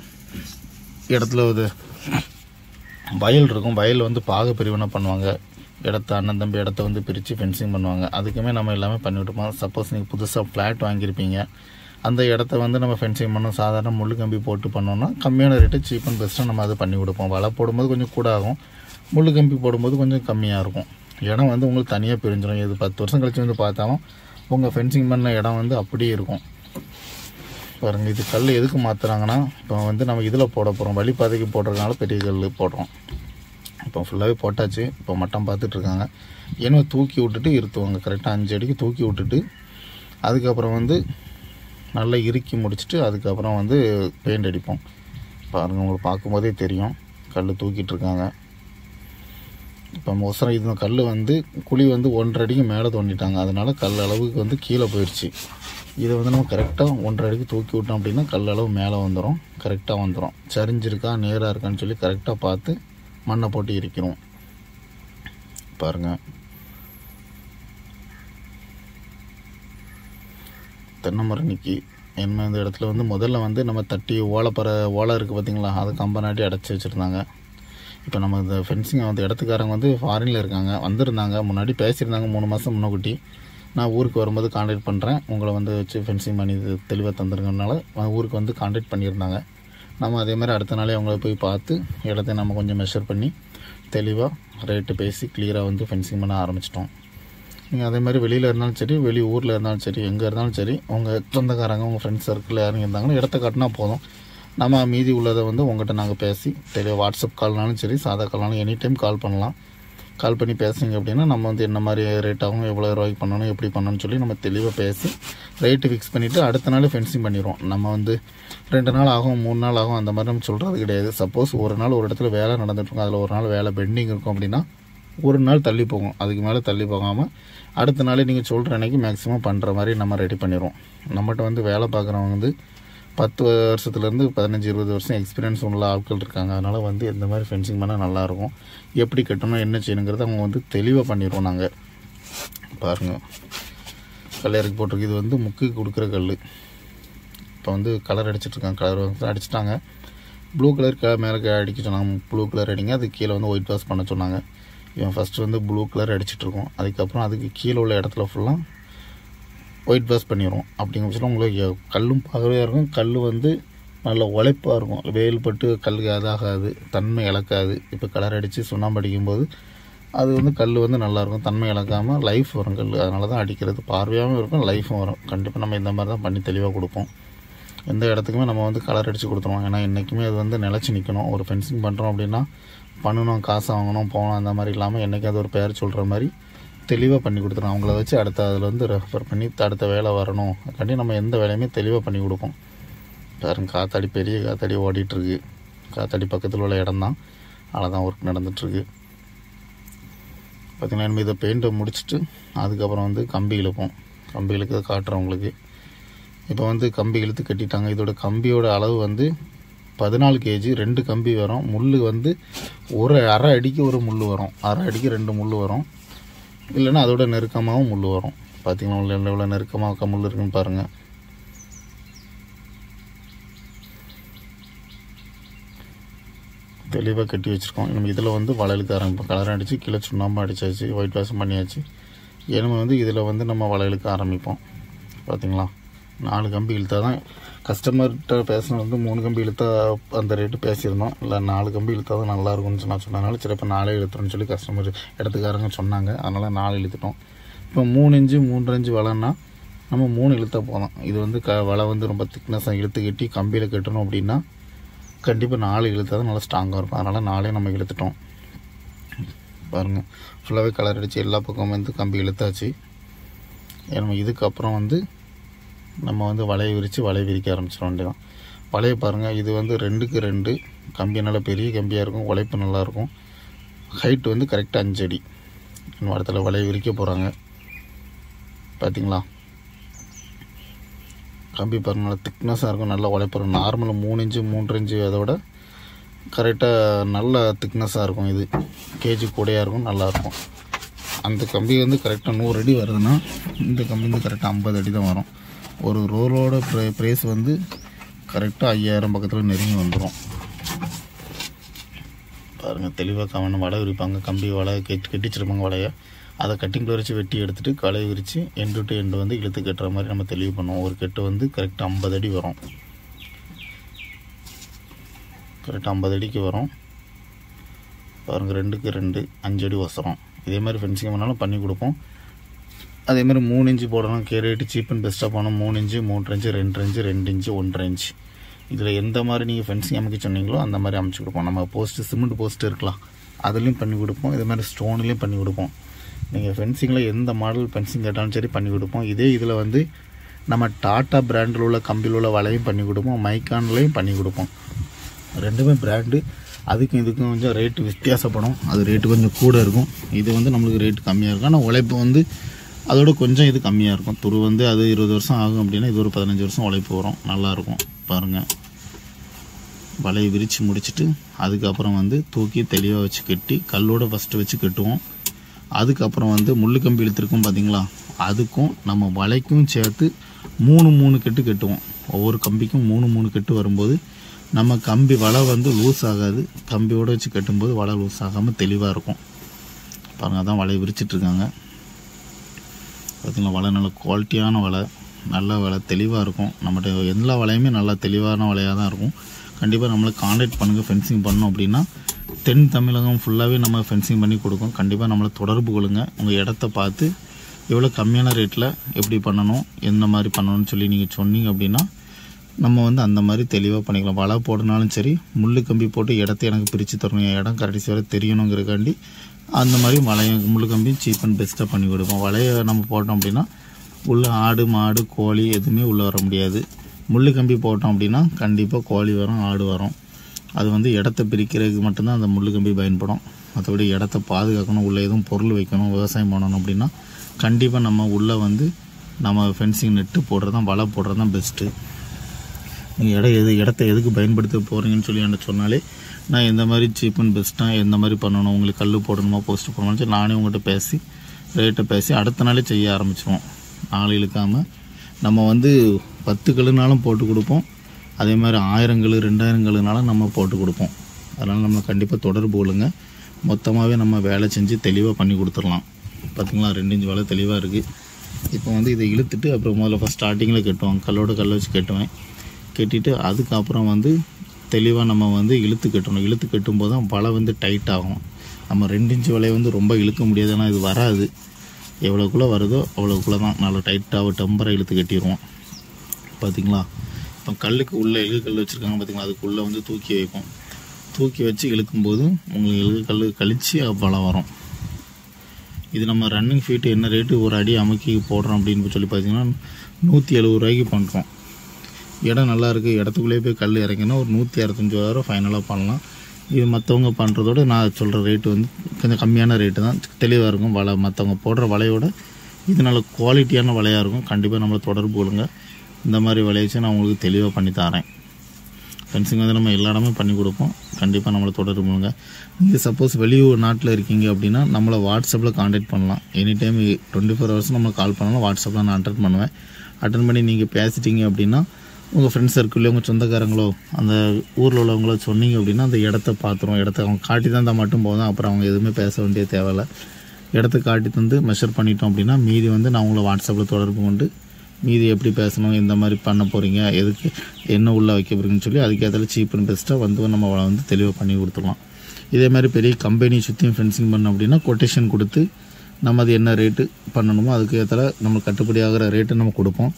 இடத்துல ஒரு வயல் இருக்கும், வயலில் வந்து பாக பிரிவினை பண்ணுவாங்க. இடத்த அண்ணன் தம்பி இடத்த வந்து பிரித்து ஃபென்சிங் பண்ணுவாங்க. அதுக்குமே நம்ம எல்லாமே பண்ணிவிட்டுப்போம். சப்போஸ் நீங்கள் புதுசாக ஃப்ளாட் வாங்கியிருப்பீங்க, அந்த இடத்த வந்து நம்ம ஃபென்சிங் பண்ணோம், சாதாரண முள் கம்பி போட்டு பண்ணோன்னா கம்மியான ரேட்டு சீப் அண்ட் பெஸ்ட்டாக நம்ம அதை பண்ணி கொடுப்போம். வலை போடும்போது கொஞ்சம் கூட ஆகும், முள் கம்பி போடும்போது கொஞ்சம் கம்மியாக இருக்கும். இடம் வந்து உங்களுக்கு தனியாக பிரிஞ்சிடும். இது 10 வருஷம் கழிச்சு வந்து பார்த்தாலும் உங்கள் ஃபென்சிங் பண்ண இடம் வந்து அப்படியே இருக்கும். பாருங்கள், இது கல் எதுக்கு மாற்றுறாங்கன்னா, இப்போ வந்து நம்ம இதில் போட போகிறோம், வழிபாதைக்கு போடுறதுனால பெரிய கல் போடுறோம். இப்போ ஃபுல்லாகவே போட்டாச்சு. இப்போ மட்டம் பார்த்துட்ருக்காங்க. ஏன்னா தூக்கி விட்டுட்டு இருத்துவாங்க. கரெக்டாக 5 அடிக்கு தூக்கி விட்டுட்டு அதுக்கப்புறம் வந்து நல்லா இறுக்கி முடிச்சுட்டு அதுக்கப்புறம் வந்து பெயிண்ட் அடிப்போம். பாருங்கள், உங்களுக்கு பார்க்கும்போதே தெரியும் கல் தூக்கிட்டு இருக்காங்க. இப்போ மோசம் இது கல் வந்து குழி வந்து 1.5 அடிக்கு மேலே தோண்டிட்டாங்க. அதனால் கல் அளவுக்கு வந்து கீழே போயிடுச்சு. இதை வந்து நம்ம கரெக்டாக 1.5 அடிக்கு தூக்கி விட்டோம் அப்படின்னா கல் அளவு மேலே வந்துடும், கரெக்டாக வந்துடும். சரிஞ்சிருக்கா நேராக இருக்கான்னு சொல்லி கரெக்டாக பார்த்து மண்ணை போட்டு இருக்கிறோம். பாருங்கள், தென்னை மரம் நிற்கி என்ன இந்த இடத்துல வந்து முதல்ல வந்து நம்ம தட்டி ஓலை இருக்குது பார்த்திங்களா, அதை கம்பை நாட்டி அடைச்சி வச்சுருந்தாங்க. இப்போ நம்ம இந்த ஃபென்சிங் வந்து இடத்துக்காரங்க வந்து ஃபாரினில் இருக்காங்க, வந்திருந்தாங்க, முன்னாடி பேசியிருந்தாங்க 3 மாதம் முன்னக்கூட்டி. நான் ஊருக்கு வரும்போது கான்டாக்ட் பண்ணுறேன், உங்களை வந்து வச்சு ஃபென்சிங் பண்ணி இது தெளிவாக தந்துருங்கனால ஊருக்கு வந்து கான்டாக்ட் பண்ணியிருந்தாங்க. நம்ம அதே மாதிரி அடுத்த நாளே அவங்கள போய் பார்த்து இடத்த நம்ம கொஞ்சம் மெஷர் பண்ணி தெளிவாக ரேட்டு பேசி கிளியராக வந்து ஃபென்சிங் பண்ண ஆரம்பிச்சிட்டோம். நீங்கள் அதே மாதிரி வெளியில் இருந்தாலும் சரி, வெளி ஊரில் இருந்தாலும் சரி, எங்கே இருந்தாலும் சரி, உங்கள் சொந்தக்காரங்க உங்கள் ஃப்ரெண்ட்ஸ் சர்க்கிளில் யாரும் இருந்தாங்கன்னா இடத்த காட்டினா போதும். நம்ம மீதி உள்ளதை வந்து உங்கள்கிட்ட நாங்கள் பேசி தெளிவாக வாட்ஸ்அப் கால்னாலும் சரி, சாதா கால்னாலும் எனி டைம் கால் பண்ணலாம். கால் பண்ணி பேசுங்க அப்படின்னா நம்ம வந்து என்ன மாதிரி ரேட் ஆகும், எவ்வளோ ரூபாய்க்கு பண்ணணும், எப்படி பண்ணணும்னு சொல்லி நம்ம தெளிவாக பேசி ரேட்டு ஃபிக்ஸ் பண்ணிவிட்டு அடுத்த நாள் ஃபென்சிங் பண்ணிடுவோம். நம்ம வந்து 2 நாள் ஆகும் 3 நாள் ஆகும் அந்த மாதிரி நம்ம சொல்கிறது கிடையாது. சப்போஸ் ஒரு நாள் ஒரு இடத்துல வேலை நடந்துட்டுருக்கோம், அதில் ஒரு நாள் வேலை பெண்டிங் இருக்கும் அப்படின்னா ஒரு நாள் தள்ளி போகும். அதுக்கு மேலே தள்ளி போகாமல் அடுத்த நாளே நீங்கள் சொல்கிற அன்றைக்கி மேக்ஸிமம் பண்ணுற மாதிரி நம்ம ரெடி பண்ணிடுவோம். நம்மகிட்ட வந்து வேலை பார்க்குறவங்க வந்து 10 வருஷத்துலேருந்து 15-20 வருஷம் எக்ஸ்பீரியன்ஸ் உள்ள ஆட்கள் இருக்காங்க. அதனால் வந்து எந்த மாதிரி ஃபென்சிங் பண்ணால் நல்லாயிருக்கும், எப்படி கட்டணும், என்ன செய்யணுங்கிறத அவங்க வந்து தெளிவாக பண்ணிடுவோம். நாங்கள் பாருங்கள் கல் இறக்கி போட்டிருக்கு. இது வந்து முக்கு கொடுக்குற கல். இப்போ வந்து கலர் அடிச்சிட்ருக்காங்க. கலர் அடிச்சிட்டாங்க. ப்ளூ கலர் மேலே அடிக்க சொன்னாங்க. ப்ளூ கலர் அடிங்க, அது கீழே வந்து ஒயிட் வாஷ் பண்ண சொன்னாங்க. இவன் ஃபஸ்ட்டு வந்து ப்ளூ கலர் அடிச்சிட்ருக்கோம். அதுக்கப்புறம் அதுக்கு கீழே உள்ள இடத்துல ஃபுல்லாக ஒயிட் வாஷ் பண்ணிடுவோம். அப்படிங்கிற பட்சத்தில் உங்களுக்கு கல்லும் பார்வையாக இருக்கும். கல் வந்து நல்ல உழைப்பாக இருக்கும். வெயில் பட்டு கல்லுக்கு அதாகாது, தன்மை இழக்காது. இப்போ கலர் அடித்து சுண்ணாம்பு அடிக்கும்போது அது வந்து கல் வந்து நல்லாயிருக்கும், தன்மை இழக்காமல் லைஃப் வரும் கல். அதனால தான் அடிக்கிறது பார்வையாகவும் இருக்கும், லைஃபும் வரும். கண்டிப்பாக நம்ம இந்த மாதிரி தான் பண்ணி தெளிவாக கொடுப்போம். எந்த இடத்துக்குமே நம்ம வந்து கலர் அடித்து கொடுத்துருவோம். ஏன்னா என்றைக்குமே அது வந்து நிலச்சி நிற்கணும். ஒரு ஃபென்சிங் பண்ணுறோம் அப்படின்னா பண்ணணும், காசு வாங்கணும், போகணும், அந்த மாதிரி இல்லாமல் என்றைக்கு அது ஒரு பேர் சொல்கிற மாதிரி தெளிவாக பண்ணி கொடுத்துருவோம். அவங்கள வச்சு அடுத்த அதில் வந்து ரெஃபர் பண்ணி அடுத்த வேலை வரணும். அதுக்காண்டி நம்ம எந்த வேலையுமே தெளிவாக பண்ணி கொடுப்போம். பாருங்க காத்தாடி, பெரிய காத்தாடி ஓடிட்டுருக்கு. காத்தாடி பக்கத்தில் உள்ள இடம் தான், அதில் தான் ஒர்க் நடந்துகிட்ருக்கு. பார்த்திங்கன்னா நம்ம இதை பெயிண்ட்டை முடிச்சுட்டு அதுக்கப்புறம் வந்து கம்பி இழுப்போம். கம்பி இழுக்கிறத காட்டுறவங்களுக்கு. இப்போ வந்து கம்பி இழுத்து கட்டிட்டாங்க. இதோட கம்பியோட அளவு வந்து 14 kg. 2 கம்பி வரும். முள் வந்து ஒரு அரை அடிக்கு ஒரு முள் வரும், அரை அடிக்கு 2 முள் வரும். இல்லைன்னா அதோட நெருக்கமாகவும் முள் வரும். பார்த்திங்கன்னா எவ்வளோ நெருக்கமாக முள் இருக்குன்னு பாருங்கள். தெளிவாக கட்டி வச்சுருக்கோம். நம்ம இதில் வந்து வளையலுக்கு ஆரம்பிப்போம். கலர் அடித்து கீழே சுண்ணாம்பு அடித்தாச்சு, ஒயிட் வாஷும் பண்ணியாச்சு. ஏன்னா வந்து இதில் வந்து நம்ம வளையலுக்கு ஆரம்பிப்போம். பார்த்திங்களா 4 கம்பி இழுத்தா தான் கஸ்டமர்கிட்ட பேசினது வந்து 3 கம்பி இழுத்தா அந்த ரேட்டு பேசியிருந்தோம். இல்லை 4 கம்பி இழுத்தா தான் நல்லாயிருக்கும்னு சொன்னதுனால சரி இப்போ 4 இழுத்துறோன்னு சொல்லி கஸ்டமர் இடத்துக்காரங்க சொன்னாங்க. அதனால் 4 இழுத்துட்டோம். இப்போ 3 இன்ச்சு 3.5 இன்ச்சு வலைன்னா நம்ம 3 இழுத்தா போதும். இது வந்து வலை வந்து ரொம்ப திக்னஸாக இழுத்து கட்டி கம்பியில் கட்டணும் அப்படின்னா கண்டிப்பாக 4 இழுத்தா தான் நல்லா ஸ்ட்ராங்காக இருக்கும். அதனால் 4 நம்ம இழுத்துட்டோம். பாருங்கள் ஃபுல்லாகவே கலர் அடித்து எல்லா பக்கமும் வந்து கம்பி இழுத்தாச்சு. நம்ம இதுக்கப்புறம் வந்து நம்ம வந்து வலையை விரிக்க ஆரம்பிச்சிட வேண்டியதான். வலையை பாருங்கள், இது வந்து 2க்கு 2 கம்பி, நல்லா பெரிய கம்பியாக இருக்கும், உழைப்பு நல்லாயிருக்கும். ஹைட் வந்து கரெக்டாக 5 அடி. இன்னும் இடத்துல வலையை விரிக்க போகிறாங்க. பார்த்திங்களா கம்பி பாருங்கள் நல்லா திக்னஸாக இருக்கும், நல்லா உழைப்பு. நார்மலாக 3 இன்ச்சு 3.5 இன்ச்சு அதோட கரெக்டாக நல்ல திக்னஸாக இருக்கும். இது கேஜி கூடையாக இருக்கும், நல்லாயிருக்கும். அந்த கம்பி வந்து கரெக்டாக 100 அடி வருதுன்னா இந்த கம்பி வந்து கரெக்டாக 50 அடி தான் வரும். ஒரு ரோலோட ப்ரைஸ் வந்து கரெக்டாக 5000 பக்கத்தில் நெருங்கி வந்துடும். பாருங்கள் தெளிவாக கவனம். வலை விரிப்பாங்க, கம்பி வலை கட்டிச்சிருப்பாங்க வலையை. அதை கட்டிங்கில் வச்சு வெட்டி எடுத்துகிட்டு வலையை விரித்து எண்டு டு எண்டு வந்து இழுத்து கட்டுற மாதிரி நம்ம தெளிவு பண்ணுவோம். ஒரு கெட்டு வந்து கரெக்டாக 50 அடி வரும். கரெக்டாக 50 அடிக்கு வரும். பாருங்கள் 2க்கு 2 5 அடி வசரம். இதே மாதிரி ஃபென்சிங் பண்ணாலும் பண்ணி கொடுப்போம். அதேமாதிரி 3 இன்ச்சு போடணும். ரேட்டு சீப் அண்ட் பெஸ்ட்டாக போனோம். 3 inch 3.5 inch 2 inch 2 inch 1.5 inch. இதில் எந்த மாதிரி நீங்கள் ஃபென்சிங் அமைக்க சொன்னீங்களோ அந்த மாதிரி அமைச்சு கொடுப்போம். நம்ம போஸ்ட்டு சிமெண்ட் போஸ்ட்டு இருக்கலாம், அதுலேயும் பண்ணி கொடுப்போம். இதே மாதிரி ஸ்டோன்லேயும் பண்ணி கொடுப்போம். நீங்கள் ஃபென்சிங்கில் எந்த மாடல் ஃபென்சிங் கேட்டாலும் சரி பண்ணி கொடுப்போம். இதே இதில் வந்து நம்ம டாட்டா பிராண்டில் உள்ள கம்பியில் உள்ள வலையும் பண்ணி கொடுப்போம், மைக்கான்லேயும் பண்ணி கொடுப்போம். ரெண்டுமே பிராண்டு. அதுக்கும் இதுக்கும் கொஞ்சம் ரேட்டு வித்தியாசப்படும். அது ரேட்டு கொஞ்சம் கூட இருக்கும். இது வந்து நம்மளுக்கு ரேட்டு கம்மியாக இருக்கும். ஆனால் உழைப்பு வந்து அதோட கொஞ்சம் இது கம்மியாக இருக்கும். துரு வந்து அது 20 வருஷம் ஆகும் அப்படின்னா இது ஒரு 15 வருஷம் உழைப்பு வரும், நல்லாயிருக்கும். பாருங்கள் வலையை விரித்து முடிச்சுட்டு அதுக்கப்புறம் வந்து தூக்கி தெளிவாக வச்சு கட்டி கல்லோடு ஃபஸ்ட்டு வச்சு கட்டுவோம். அதுக்கப்புறம் வந்து முள்ளு கம்பி இழுத்துருக்கோம் பார்த்திங்களா, அதுக்கும் நம்ம வலைக்கும் சேர்த்து 3 கெட்டு கட்டுவோம். ஒவ்வொரு கம்பிக்கும் 3 கெட்டு வரும்போது நம்ம கம்பி வலை வந்து லூஸ் ஆகாது. கம்பியோடு வச்சு கட்டும்போது வலை லூஸ் ஆகாமல் தெளிவாக இருக்கும். பாருங்கள் அதான் வலையை விரிச்சிட்ருக்காங்க. பார்த்திங்களா வலை நல்ல குவாலிட்டியான வலை, நல்ல வலை, தெளிவாக இருக்கும். நம்மகிட்ட எல்லா வலையுமே நல்லா தெளிவான வலையாக தான் இருக்கும். கண்டிப்பாக நம்மளை காண்டாக்ட் பண்ணுங்கள். ஃபென்சிங் பண்ணோம் அப்படின்னா தென் தமிழகம் ஃபுல்லாகவே நம்ம ஃபென்சிங் பண்ணி கொடுக்கும். கண்டிப்பாக நம்மளை தொடர்பு கொள்ளுங்கள். உங்கள் இடத்த பார்த்து எவ்வளோ கம்மியான ரேட்டில் எப்படி பண்ணணும், எந்த மாதிரி பண்ணணும்னு சொல்லி நீங்கள் சொன்னீங்க அப்படின்னா நம்ம வந்து அந்த மாதிரி தெளிவாக பண்ணிக்கலாம். வலை போடனாலும் சரி, முள்ளு கம்பி போட்டு இடத்த எனக்கு பிரித்து தரணும், என் இடம் கடைசி வரை தெரியணுங்கிறக்காண்டி அந்த மாதிரி வலையை முள்ளு கம்பியும் சீப் அண்ட் பெஸ்ட்டாக பண்ணி கொடுப்போம். வலையை நம்ம போட்டோம் அப்படின்னா உள்ளே ஆடு மாடு கோழி எதுவுமே உள்ளே வர முடியாது. முள்ளு கம்பி போட்டோம் அப்படின்னா கண்டிப்பாக கோழி வரும், ஆடு வரும். அது வந்து இடத்த பிரிக்கிறதுக்கு மட்டும்தான் அந்த முள்ளு கம்பி பயன்படும். மற்றபடி இடத்த பாதுகாக்கணும், உள்ளே எதுவும் பொருள் வைக்கணும், விவசாயம் பண்ணணும் அப்படின்னா கண்டிப்பாக நம்ம உள்ளே வந்து நம்ம ஃபென்சிங் நெட்டு போடுறது தான், வலை போடுறது தான் பெஸ்ட்டு. நீங்கள் இடத்த எதுக்கு பயன்படுத்த போகிறீங்கன்னு சொல்லி என்கிட்ட சொன்னாலே நான் எந்த மாதிரி சீப் அண்ட் பெஸ்ட்டாக எந்த மாதிரி பண்ணணும், உங்களுக்கு கல் போடணுமா போஸ்ட் போடணும்னு சொல்லி நானே உங்கள்கிட்ட பேசி ரேட்டை பேசி அடுத்த நாளே செய்ய ஆரம்பிச்சிடுவோம். நாள் இழுக்காமல் நம்ம வந்து 10 கல்லுனாலும் போட்டு கொடுப்போம், அதே மாதிரி 1000 கல் 2000 கல்லுனாலும் நம்ம போட்டு கொடுப்போம். அதனால் நம்ம கண்டிப்பாக தொடர்பு கொள்ளுங்க. மொத்தமாகவே நம்ம வேலை செஞ்சு தெளிவாக பண்ணி கொடுத்துடலாம். பார்த்திங்களா 2 இன்ச் வலை தெளிவாக இருக்குது. இப்போ வந்து இதை இழுத்துட்டு அப்புறம் முதல்ல ஃபஸ்ட் ஸ்டார்டிங்கில் கட்டுவோம், கல்லோட கல்லை வச்சு கட்டுவேன். கட்டிட்டு அதுக்கப்புறம் வந்து தெளிவாக நம்ம வந்து இழுத்து கட்டணும். இழுத்து கட்டும்போது தான் வலை வந்து டைட் ஆகும். நம்ம 2 இன்ச் வலையை வந்து ரொம்ப இழுக்க முடியாது, ஏன்னா இது வராது. எவ்வளோக்குள்ளே வருதோ அவ்வளோக்குள்ளே தான் நல்லா டைட்டாக டம்பராக இழுத்து கட்டிடுவோம். பார்த்திங்களா இப்போ கல்லுக்கு உள்ளே இழுகு கல் வச்சுருக்காங்க பார்த்திங்களா, அதுக்குள்ளே வந்து தூக்கி வைப்போம். தூக்கி வச்சு இழுக்கும்போது உங்களுக்கு இழுகு கல் கழித்து வலை வரும். இது நம்ம ரன்னிங் ஃபீட்டு என்ன ரேட்டு ஒரு அடி அமுக்கி போடுறோம் அப்படின்னு சொல்லி பார்த்திங்கன்னா 170 ரூபாய்க்கு பண்ணுறோம். இடம் நல்லா இருக்குது, இடத்துக்குள்ளேயே போய் கல் இறங்கினா ஒரு 165 ஃபைனலாக பண்ணலாம். இது மற்றவங்க பண்ணுறதோட நான் சொல்கிற ரேட்டு வந்து கொஞ்சம் கம்மியான ரேட்டு தான், தெளிவாக இருக்கும். வலை மற்றவங்க போடுற வலையோட இது நல்ல குவாலிட்டியான வலையாக இருக்கும். கண்டிப்பாக நம்மளை தொடர்பு கொள்ளுங்க. இந்த மாதிரி வலையை வச்சு நான் உங்களுக்கு தெளிவாக பண்ணி தரேன். ஃபென்சிங் வந்து நம்ம எல்லா இடமே பண்ணி கொடுப்போம். கண்டிப்பாக நம்மளை தொடர்பு கொள்ளுங்க. நீங்கள் சப்போஸ் வெளியூர் நாட்டில் இருக்கீங்க அப்படின்னா நம்மளை வாட்ஸ்அப்பில் காண்டாக்ட் பண்ணலாம். எனி டைம் 24 ஹவர்ஸ் நம்ம கால் பண்ணலாம். வாட்ஸ்அப்பில் நான் அட்டன் பண்ணுவேன். அட்டன் பண்ணி நீங்கள் பேசிட்டீங்க அப்படின்னா உங்கள் ஃப்ரெண்ட்ஸ் சர்க்கிள்லேயே உங்கள் சொந்தக்காரங்களோ அந்த ஊரில் உள்ளவங்களோ சொன்னீங்க அப்படின்னா அந்த இடத்த பார்த்துருவோம். இடத்த அவங்க காட்டி தந்தால் மட்டும் போதும், அப்புறம் அவங்க எதுவுமே பேச வேண்டிய தேவையில்லை. இடத்த காட்டி தந்து மெஷர் பண்ணிட்டோம் அப்படின்னா மீதி வந்து நான் உங்களை வாட்ஸ்அப்பில் தொடர்பு கொண்டு மீதி எப்படி பேசணும், எந்த மாதிரி பண்ண போகிறீங்க, எதுக்கு என்ன உள்ளே வைக்க போகிறீங்கன்னு சொல்லி அதுக்கேற்ற சீப் அண்ட் பெஸ்ட்டாக வந்து நம்ம வந்து தெளிவாக பண்ணி கொடுத்துடலாம். இதே மாதிரி பெரிய கம்பெனி சுற்றியும் ஃபென்சிங் பண்ணோம் அப்படின்னா கொட்டேஷன் கொடுத்து நம்ம அது என்ன ரேட்டு பண்ணணுமோ அதுக்கு ஏற்ற நம்ம கட்டுப்படி ஆகிற ரேட்டு நம்ம கொடுப்போம்.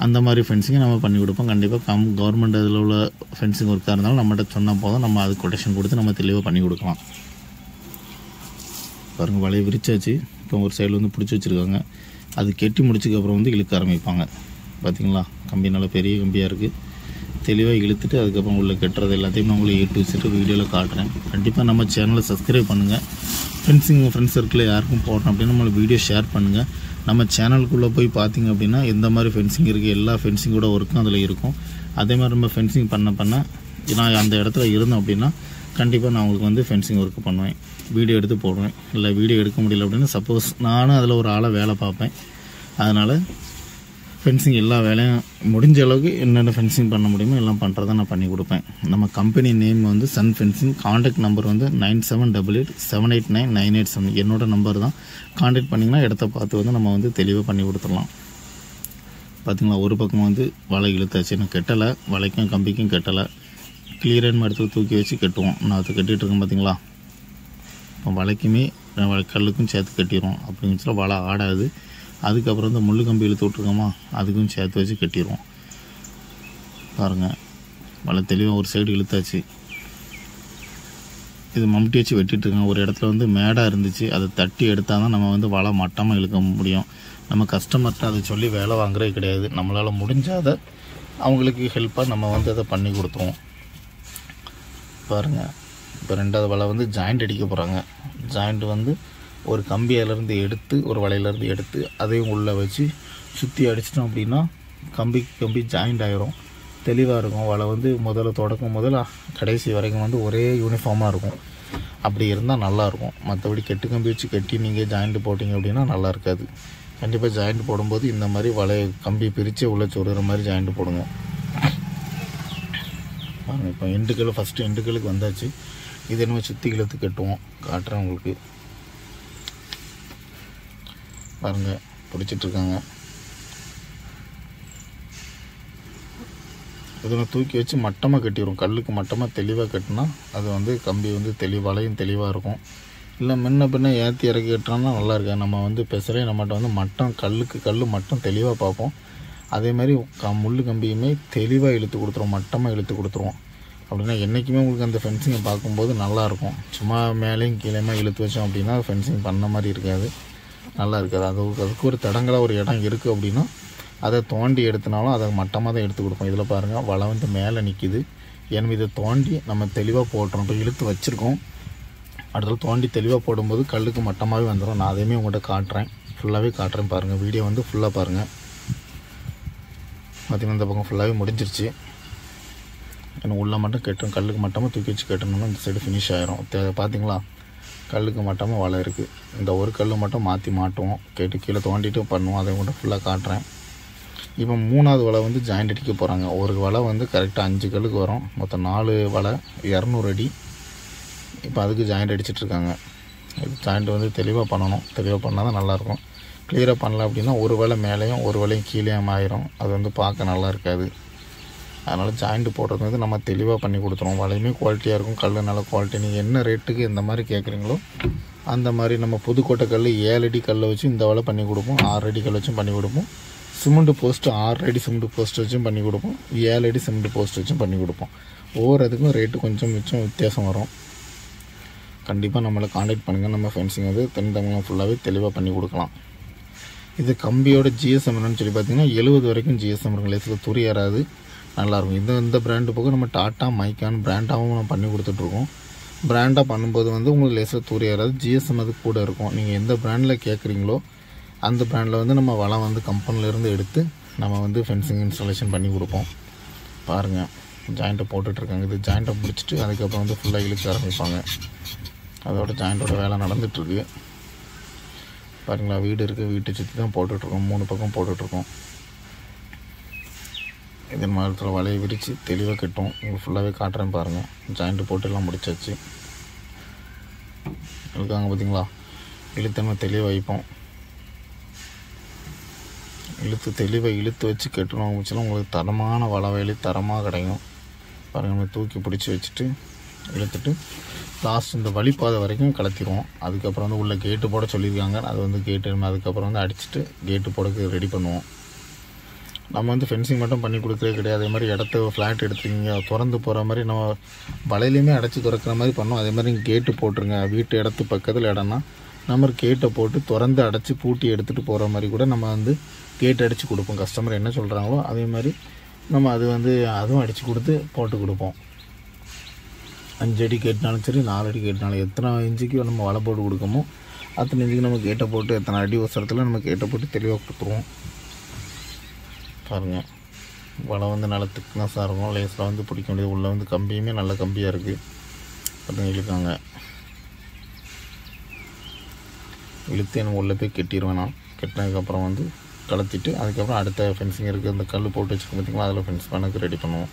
அந்த மாதிரி ஃபென்சிங்கை நம்ம பண்ணி கொடுப்போம். கண்டிப்பாக கவர்மெண்ட் இதில் உள்ள ஃபென்சிங் ஒர்க்காக இருந்தாலும் நம்மகிட்ட சொன்னால் போதும், நம்ம அது கொட்டேஷன் கொடுத்து நம்ம தெளிவாக பண்ணி கொடுக்கலாம். பாருங்கள் வலையை விரிச்சாச்சு. இப்போ ஒரு சைடில் வந்து பிடிச்சி வச்சுருக்காங்க. அது கெட்டி முடிச்சதுக்கப்புறம் வந்து இழுக்க ஆரம்பிப்பாங்க. பார்த்திங்களா கம்பி நல்லா பெரிய கம்பியாக இருக்குது. தெளிவாக இழுத்துட்டு அதுக்கப்புறம் உள்ளே கட்டுறது எல்லாத்தையும் நான் உங்களுக்கு வச்சுட்டு வீடியோவில் காட்டுறேன். கண்டிப்பாக நம்ம சேனலை சப்ஸ்கிரைப் பண்ணுங்கள். ஃப்ரெண்ட்ஸுங்க ஃப்ரெண்ட்ஸ் சர்க்கிளில் யாருக்கும் போடுறோம் அப்படின்னா நம்மளுக்கு வீடியோ ஷேர் பண்ணுங்கள். நம்ம சேனலுக்குள்ளே போய் பார்த்திங்க அப்படின்னா எந்த மாதிரி ஃபென்சிங் இருக்குது எல்லா ஃபென்சிங்கோட ஒர்க்கும் அதில் இருக்கும். அதே மாதிரி நம்ம ஃபென்சிங் பண்ண நான் அந்த இடத்துல இருந்தேன் அப்படின்னா கண்டிப்பாக நான் உங்களுக்கு வந்து ஃபென்சிங் ஒர்க்கு பண்ணுவேன், வீடியோ எடுத்து போடுவேன். இல்லை வீடியோ எடுக்க முடியல அப்படின்னா சப்போஸ் நானும் அதில் ஒரு ஆளை வேலை பார்ப்பேன். அதனால் ஃபென்சிங் எல்லா வேலையும் முடிஞ்ச அளவுக்கு என்னென்ன ஃபென்சிங் பண்ண முடியுமோ எல்லாம் பண்ணுறதை நான் பண்ணி கொடுப்பேன். நம்ம கம்பெனி நேம் வந்து சன் ஃபென்சிங். காண்டாக்ட் நம்பர் வந்து 9788789987 என்னோட நம்பர் தான். காண்டாக்ட் பண்ணிங்கன்னா இடத்த பார்த்து வந்து நம்ம வந்து தெளிவாக பண்ணி கொடுத்துடலாம். பார்த்திங்களா ஒரு பக்கம் வந்து வலை இழுத்தாச்சு, எனக்கு கெட்டலை, வலைக்கும் கம்பிக்கும் கெட்டலை. கிளியரான இடத்துல தூக்கி வச்சு கட்டுவோம். நான் அதை கட்டிகிட்டு இருக்கேன் பார்த்திங்களா. இப்போ வலைக்குமே கல்லுக்கும் சேர்த்து கட்டிடுவோம். அப்படிங்கிற சொல்ல வலை ஆடாது. அதுக்கப்புறம் இந்த முள் கம்பி இழுத்து விட்ருக்கோமா அதுக்கும் சேர்த்து வச்சு கட்டிடுவோம். பாருங்கள் வலை தெளிவாக ஒரு சைடு இழுத்தாச்சு. இது மம்முட்டி வச்சு வெட்டிட்டுருக்கோம். ஒரு இடத்துல வந்து மேடாக இருந்துச்சு, அதை தட்டி எடுத்தால் தான் நம்ம வந்து வலை மட்டமாக இழுக்க முடியும். நம்ம கஸ்டமர்கிட்ட அதை சொல்லி வேலை வாங்குறதே கிடையாது. நம்மளால் முடிஞ்சாத அவங்களுக்கு ஹெல்ப்பாக நம்ம வந்து அதை பண்ணி கொடுத்துருவோம். பாருங்கள் இப்போ 2வது வலை வந்து ஜாயிண்ட் அடிக்க போகிறாங்க. ஜாயிண்ட் வந்து ஒரு கம்பியிலேருந்து எடுத்து ஒரு வலையிலேருந்து எடுத்து அதையும் உள்ளே வச்சு சுற்றி அடிச்சிட்டோம் அப்படின்னா கம்பி ஜாயிண்ட் ஆகிரும். தெளிவாக இருக்கும். வலை வந்து தொடக்கம் முதல்ல கடைசி வரைக்கும் வந்து ஒரே யூனிஃபார்மாக இருக்கும். அப்படி இருந்தால் நல்லாயிருக்கும். மற்றபடி கெட்டு கம்பி வச்சு கட்டி நீங்கள் ஜாயிண்ட் போட்டிங்க அப்படின்னா நல்லா இருக்காது. கண்டிப்பாக ஜாயிண்ட் போடும்போது இந்த மாதிரி கம்பி பிரித்து உள்ளே சொருகிற மாதிரி ஜாயிண்ட் போடுங்க. பாருங்கள் இப்போ எண்டுக்கள் ஃபஸ்ட்டு எண்டுக்களுக்கு வந்தாச்சு. இது என்ன சுற்றி இழுத்து கட்டுவோம், காட்டுறேன் உங்களுக்கு. பாருங்கள் பிடிச்சிட்ருக்காங்க. இதில் தூக்கி வச்சு மட்டமாக கட்டிடுவோம். கல்லுக்கு மட்டமாக தெளிவாக கட்டினா அது வந்து கம்பி வந்து வலையும் தெளிவாக இருக்கும். இல்லை முன்ன பின்ன ஏற்றி இறக்கி கட்டுறோம்னா நல்லா இருக்காது. நம்ம வந்து பெசரே நம்மகிட்ட வந்து மட்டம் கல் மட்டும் தெளிவாக பார்ப்போம். அதே மாதிரி முள் கம்பியுமே தெளிவாக இழுத்து கொடுத்துருவோம், மட்டமாக இழுத்து கொடுத்துருவோம். அப்படின்னா என்றைக்குமே உங்களுக்கு அந்த ஃபென்சிங்கை பார்க்கும்போது நல்லாயிருக்கும். சும்மா மேலேயும் கீழேயுமா இழுத்து வச்சோம் அப்படின்னா ஃபென்சிங் பண்ண மாதிரி இருக்காது, நல்லா இருக்காது. அதுக்கு ஒரு தடங்களாக ஒரு இடம் இருக்குது அப்படின்னா அதை தோண்டி எடுத்தினாலும் அதை மட்டமாக தான் எடுத்து கொடுப்போம். இதில் பாருங்கள் வலை வந்து மேலே நிற்கிது. ஏன்னா இதை தோண்டி நம்ம தெளிவாக போட்டுறோம். இப்போ இழுத்து வச்சுருக்கோம், அடுத்த தோண்டி தெளிவாக போடும்போது கல்லுக்கு மட்டமாகவே வந்துடும். நான் அதையுமே உங்கள்கிட்ட காட்டுறேன், ஃபுல்லாகவே காட்டுறேன். பாருங்கள் வீடியோ வந்து ஃபுல்லாக பாருங்கள். பார்த்திங்கன்னா இந்த பக்கம் ஃபுல்லாகவே முடிஞ்சிருச்சு. எனக்கு உள்ளே மட்டும் கெட்டணும், கல்லுக்கு மட்டமாக தூக்கி வச்சு கட்டணும்னா இந்த சைடு ஃபினிஷ் ஆயிரும். பார்த்தீங்களா, கல்லுக்கு மட்டமாக வலை இருக்குது. இந்த ஒரு கல் மட்டும் மாற்றி மாட்டுவோம், கேட்டு கீழே தோண்டிட்டு பண்ணுவோம். அதை மட்டும் ஃபுல்லாக காட்டுறேன். இப்போ 3வது வலை வந்து ஜாயிண்ட் அடிக்க போகிறாங்க. ஒரு வலை வந்து கரெக்டாக 5 கல்லுக்கு வரும். மொத்தம் 4 வலை 200 அடி. இப்போ அதுக்கு ஜாயிண்ட் அடிச்சிட்ருக்காங்க. இது ஜாயிண்ட் வந்து தெளிவாக பண்ணணும். தெளிவாக பண்ணால் தான் நல்லாயிருக்கும். கிளியராக பண்ணல அப்படின்னா ஒரு வேளை மேலேயும் ஒரு வேளையும் கீழேயும் ஆயிரும். அது வந்து பார்க்க நல்லா இருக்காது. அதனால் ஜாயிண்ட் போடுறது வந்து நம்ம தெளிவாக பண்ணி கொடுத்துருவோம். வலையுமே குவாலிட்டியாக இருக்கும், கல் நல்ல குவாலிட்டி. நீங்கள் என்ன ரேட்டுக்கு இந்த மாதிரி கேட்குறீங்களோ அந்த மாதிரி நம்ம புதுக்கோட்டை கல் 7 அடி கல்லை வச்சு இந்த வேலை பண்ணி கொடுப்போம். 6 அடி கல் வச்சும் பண்ணி கொடுப்போம். சிமெண்ட் போஸ்ட்டு 6 அடி சிமெண்ட் போஸ்ட் வச்சும் பண்ணி கொடுப்போம். 7 அடி சிமெண்ட் போஸ்ட் வச்சும் பண்ணி கொடுப்போம். ஒவ்வொரு இதுக்கும் ரேட்டு கொஞ்சம் மிச்சம் வித்தியாசம் வரும். கண்டிப்பாக நம்மளை காண்டாக்ட் பண்ணுங்கள். நம்ம ஃபென்சிங் வந்து தென்தமிழகம் ஃபுல்லாகவே தெளிவாக பண்ணி கொடுக்கலாம். இது கம்பியோட ஜிஎஸ்எம் என்னன்னு சொல்லி பார்த்தீங்கன்னா 70 வரைக்கும் ஜிஎஸ்எம் இருக்கும். லேசில் துரி ஏறாது, நல்லாயிருக்கும். இந்த பிராண்டு போக நம்ம டாட்டா மைக்கான் பிராண்டாகவும் நம்ம பண்ணி கொடுத்துட்ருக்கோம். பிராண்டாக பண்ணும்போது வந்து உங்களுக்கு லேசில் துரி ஏறாது, ஜிஎஸ்எம் அது கூட இருக்கும். நீங்கள் எந்த பிராண்டில் கேட்குறீங்களோ அந்த பிராண்டில் வந்து நம்ம வலை வந்து கம்பெனிலேருந்து எடுத்து நம்ம வந்து ஃபென்சிங் இன்ஸ்டாலேஷன் பண்ணி கொடுப்போம். பாருங்கள், ஜாயிண்ட்டை போட்டுட்ருக்காங்க. இது ஜாயிண்ட்டை முடிச்சுட்டு அதுக்கப்புறம் வந்து ஃபுல்லாக இழுக்க ஆரம்பிப்பாங்க. அதோட ஜாயிண்ட்டோட வேலை நடந்துகிட்ருக்கு. பாருங்களா, வீடு இருக்குது, வீட்டை சுற்றி தான் போட்டுட்ருக்கோம். 3 பக்கம் போட்டுட்ருக்கோம். இதன் மாதிரி வலையை விரித்து தெளிவாக கட்டும். உங்களுக்கு ஃபுல்லாகவே காட்டுறேன் பாருங்கள். ஜாயிண்ட்டு போட்டு எல்லாம் முடிச்சாச்சு. இருக்காங்க பார்த்தீங்களா, இழுத்தன்மை தெளிவாக வைப்போம். தெளிவாக இழுத்து வச்சு கட்டணும் வச்சுன்னா உங்களுக்கு தரமான வலை வேலை தரமாக கிடைக்கும். பாருங்கள், நம்ம தூக்கி பிடிச்சி வச்சுட்டு இழுத்துட்டு லாஸ்ட் இந்த வழிப்பாதை வரைக்கும் கலத்திடுவோம். அதுக்கப்புறம் வந்து உள்ள கேட்டு போட சொல்லியிருக்காங்க. அது வந்து கேட்டு அதுக்கப்புறம் வந்து அடிச்சுட்டு கேட்டு போட ரெடி பண்ணுவோம். நம்ம வந்து ஃபென்சிங் மட்டும் பண்ணி கொடுக்குறதே கிடையாது. அதே மாதிரி இடத்த ஃப்ளாட் எடுத்துக்கிங்க, திறந்து போகிற மாதிரி நம்ம வலையிலையுமே அடைச்சி திறக்கிற மாதிரி பண்ணோம். அதே மாதிரி நீங்கள் கேட்டு போட்டுருங்க. வீட்டு இடத்து பக்கத்தில் இடம்னா நம்ம கேட்டை போட்டு திறந்து அடைச்சி பூட்டி எடுத்துகிட்டு போகிற மாதிரி கூட நம்ம வந்து கேட் அடித்து கொடுப்போம். கஸ்டமர் என்ன சொல்கிறாங்களோ அதே மாதிரி நம்ம அது வந்து அதுவும் அடித்து கொடுத்து போட்டு கொடுப்போம். 5 அடி கேட்டினாலும் சரி, 4 அடி கேட்டினாலும் எத்தனை இன்ச்சுக்கு நம்ம வலை போட்டு கொடுக்கமோ அத்தனை இன்ச்சுக்கு நம்ம கேட்டை போட்டு எத்தனை அடி ஒசரத்தில் நம்ம கேட்டை போட்டு தெளிவாக கொடுத்துருவோம். பாருங்கள், வலை வந்து நல்ல திக்னஸாக இருக்கும். லேஸில் வந்து பிடிக்க முடியாது. உள்ளே வந்து கம்பியுமே நல்ல கம்பியாக இருக்குது. பார்த்தீங்க, இழுக்காங்க. இழுத்து நம்ம உள்ளே போய் கட்டிடுவேன். நான் கட்டினதுக்கப்புறம் வந்து கலத்திட்டு அதுக்கப்புறம் அடுத்த ஃபென்சிங் இருக்குது. அந்த கல் போட்டு வச்சுருக்கோம் பார்த்திங்களா, அதில் ஃபென்ஸ் பண்ணக்கு ரெடி பண்ணுவோம்.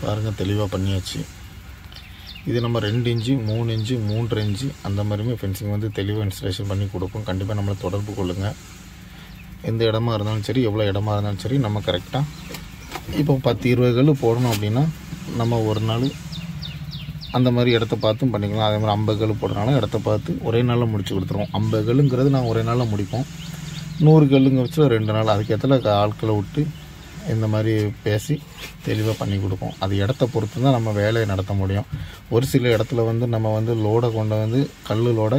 பாருங்கள், தெளிவாக பண்ணியாச்சு. இது நம்ம 2 இன்ச்சு 3 இன்ச்சு 3.5 இன்ச்சு அந்த மாதிரியுமே ஃபென்சிங் வந்து தெளிவாக இன்ஸ்டாலேஷன் பண்ணி கொடுப்போம். கண்டிப்பாக நம்மளை தொடர்பு கொள்ளுங்கள். எந்த இடமா இருந்தாலும் சரி, எவ்வளோ இடமா இருந்தாலும் சரி, நம்ம கரெக்டாக இப்போ 10-20 கல் போடணும் அப்படின்னா நம்ம ஒரு நாள் அந்த மாதிரி இடத்த பார்த்தும் பண்ணிக்கலாம். அதே மாதிரி 50 கல் போடுறனால இடத்த பார்த்து ஒரே நாளில் முடிச்சு கொடுத்துருவோம். 50 கல்லுங்கிறது நாங்கள் ஒரே நாளில் முடிப்போம். 100 கல்லுங்க வச்சு 2 நாள், அதுக்கேற்ற ஆட்களை விட்டு இந்த மாதிரி பேசி தெளிவாக பண்ணி கொடுப்போம். அது இடத்த பொறுத்து தான் நம்ம வேலையை நடத்த முடியும். ஒரு சில இடத்துல வந்து நம்ம வந்து லோடை கொண்டு வந்து கல்லுலோட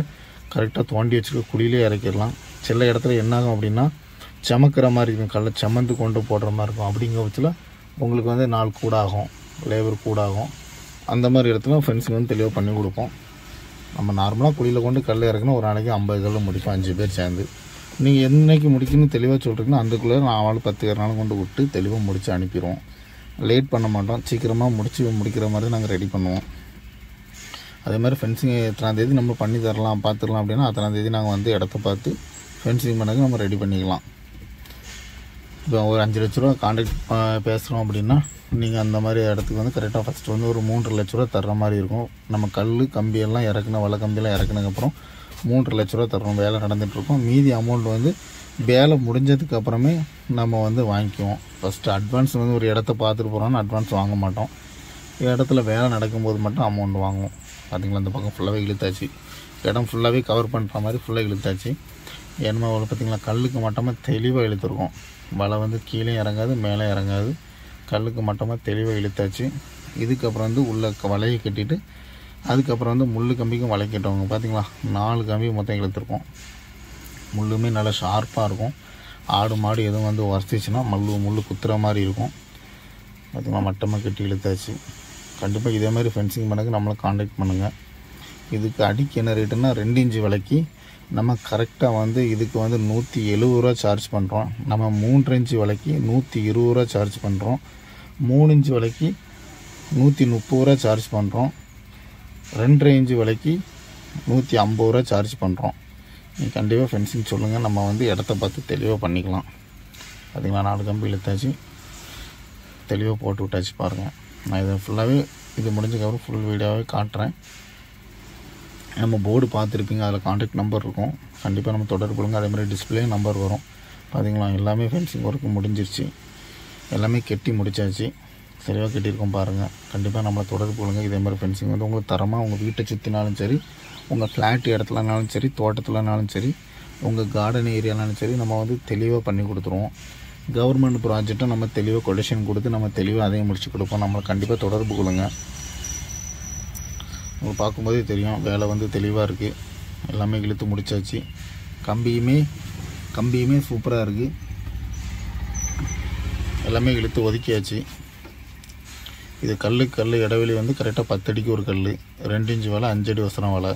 கரெக்டாக தோண்டி வச்சுக்க குழியிலே இறக்கிடலாம். சில இடத்துல என்னாகும் அப்படின்னா சமக்கிற மாதிரி இருக்கும், கல்லை சமந்து கொண்டு போடுற மாதிரி இருக்கும். அப்படிங்கிற பட்சத்தில் உங்களுக்கு வந்து நாள் கூட ஆகும், லேபர் கூட ஆகும். அந்த மாதிரி இடத்துல ஃபென்சிங் வந்து தெளிவாக பண்ணி கொடுப்போம். நம்ம நார்மலாக குழியில் கொண்டு கல் இறக்கணும், ஒரு நாளைக்கு 50 கல் முடிப்போம் 5 பேர் சேர்ந்து. நீங்கள் என்னைக்கு முடிக்கணும்னு தெளிவாக சொல்கிறீங்கன்னா அதுக்குள்ளே நான் 10 நாள் கொண்டு விட்டு தெளிவாக முடித்து அனுப்பிடுவோம். லேட் பண்ண மாட்டோம், சீக்கிரமாக முடிக்கிற மாதிரி நாங்கள் ரெடி பண்ணுவோம். அதே மாதிரி ஃபென்சிங் எத்தனாம் தேதி நம்ம பண்ணி தரலாம் பார்த்துக்கலாம் அப்படின்னா அத்தனாம் தேதி நாங்கள் வந்து இடத்த பார்த்து ஃபென்சிங் பண்ணக்கு நம்ம ரெடி பண்ணிக்கலாம். இப்போ ஒரு 5 லட்ச ரூபா கான்ட்ராக்ட் பேசுகிறோம் அப்படின்னா நீங்கள் அந்த மாதிரி இடத்துக்கு வந்து கரெக்டாக ஃபஸ்ட்டு வந்து ஒரு 3 லட்ச ரூபா தர்ற மாதிரி இருக்கும். நம்ம கல் கம்பியெல்லாம் இறக்கணும், வலை கம்பியெல்லாம் இறக்குனதுக்கப்புறம் 3 லட்ச ரூபா தரணும். வேலை நடந்துகிட்ருக்கோம். மீதி அமௌண்ட் வந்து வேலை முடிஞ்சதுக்கு அப்புறமே நம்ம வந்து வாங்கிக்குவோம். ஃபஸ்ட்டு அட்வான்ஸ் வந்து ஒரு இடத்த பார்த்துட்டு போகிறோம்னா அட்வான்ஸ் வாங்க மாட்டோம். இடத்துல வேலை நடக்கும்போது மட்டும் அமௌண்ட் வாங்குவோம். பார்த்திங்களா, அந்த பக்கம் ஃபுல்லாகவே இழுத்தாச்சு. இடம் ஃபுல்லாகவே கவர் பண்ணுற மாதிரி ஃபுல்லாக இழுத்தாச்சு. ஏன்னா பார்த்திங்களா, கல்லுக்கு மட்டமாக தெளிவாக இழுத்துருக்கோம். வலை வந்து கீழே இறங்காது, மேலே இறங்காது. கல்லுக்கு மட்டமாக தெளிவாக இழுத்தாச்சு. இதுக்கப்புறம் வந்து உள்ள வலையை கட்டிட்டு அதுக்கப்புறம் வந்து முள் கம்பிக்கும் வலை கட்டுவாங்க. பார்த்திங்களா, 4 கம்பி மொத்தம் இழுத்துருக்கோம். முள்ளுமே நல்லா ஷார்ப்பாக இருக்கும். ஆடு மாடு எதுவும் வந்து உரசிச்சுன்னா முள் குத்துற மாதிரி இருக்கும். பார்த்திங்களா, மட்டமாக கட்டி இழுத்தாச்சு. கண்டிப்பாக இதே மாதிரி ஃபென்சிங் பண்ணக்கு நம்மளை காண்டாக்ட் பண்ணுங்கள். இதுக்கு அடிக்கு என்ன ரேட்டுன்னா 2 இன்ச்சு விலைக்கு நம்ம கரெக்டாக வந்து இதுக்கு வந்து 170 ரூபா சார்ஜ் பண்ணுறோம். நம்ம 3 இன்ச்சு வலைக்கு 120 ரூபா சார்ஜ் பண்ணுறோம். 3 இன்ச்சு வலைக்கு 130 ரூபா சார்ஜ் பண்ணுறோம். 2.5 இன்ச்சு வலைக்கு 150 ரூபா சார்ஜ் பண்ணுறோம். நீங்கள் கண்டிப்பாக ஃபென்சிங் சொல்லுங்கள், நம்ம வந்து இடத்த பார்த்து தெளிவாக பண்ணிக்கலாம். பார்த்திங்களா, 4 கம்பி இழுத்தாச்சு, தெளிவாக போட்டு விட்டாச்சு. பாருங்கள், நான் இதை ஃபுல்லாகவே இது முடிஞ்சதுக்கப்புறம் ஃபுல் வீடியோவே காட்டுறேன். நம்ம போர்டு பார்த்துருப்பீங்க, அதில் கான்டாக்ட் நம்பர் இருக்கும், கண்டிப்பாக நம்ம தொடர்பு கொள்ளுங்க. அதே மாதிரி டிஸ்பிளே நம்பர் வரும். பார்த்திங்களா, எல்லாமே ஃபென்சிங் ஒர்க்கு முடிஞ்சிருச்சு, எல்லாமே கெட்டி முடிச்சாச்சு, சரியாக கெட்டியிருக்கோம். பாருங்கள், கண்டிப்பாக நம்மளை தொடர்பு கொள்ளுங்க. இதே மாதிரி ஃபென்சிங் வந்து உங்களுக்கு தரமாக உங்கள் வீட்டை சுற்றினாலும் சரி, உங்கள் ஃப்ளாட் இடத்துலனாலும் சரி, தோட்டத்துலனாலும் சரி, உங்கள் கார்டன் ஏரியானாலும் சரி, நம்ம வந்து தெளிவாக பண்ணி கொடுத்துருவோம். கவர்மெண்ட் ப்ராஜெக்ட்டை நம்ம தெளிவாக கொட்டேஷன் கொடுத்து நம்ம தெளிவாக அதையும் முடிச்சு கொடுப்போம். நம்மளை கண்டிப்பாக தொடர்பு கொள்ளுங்க. உங்களுக்கு பார்க்கும்போதே தெரியும், வேலை வந்து தெளிவாக இருக்குது. எல்லாமே இழுத்து முடிச்சாச்சு. கம்பியுமே சூப்பராக இருக்குது. எல்லாமே இழுத்து ஒதுக்கியாச்சு. இது கல் இடைவெளி வந்து கரெக்டாக 10 அடிக்கு ஒரு கல், 2 இன்ச்சு வலை, 5 அடி வசரம் வலை.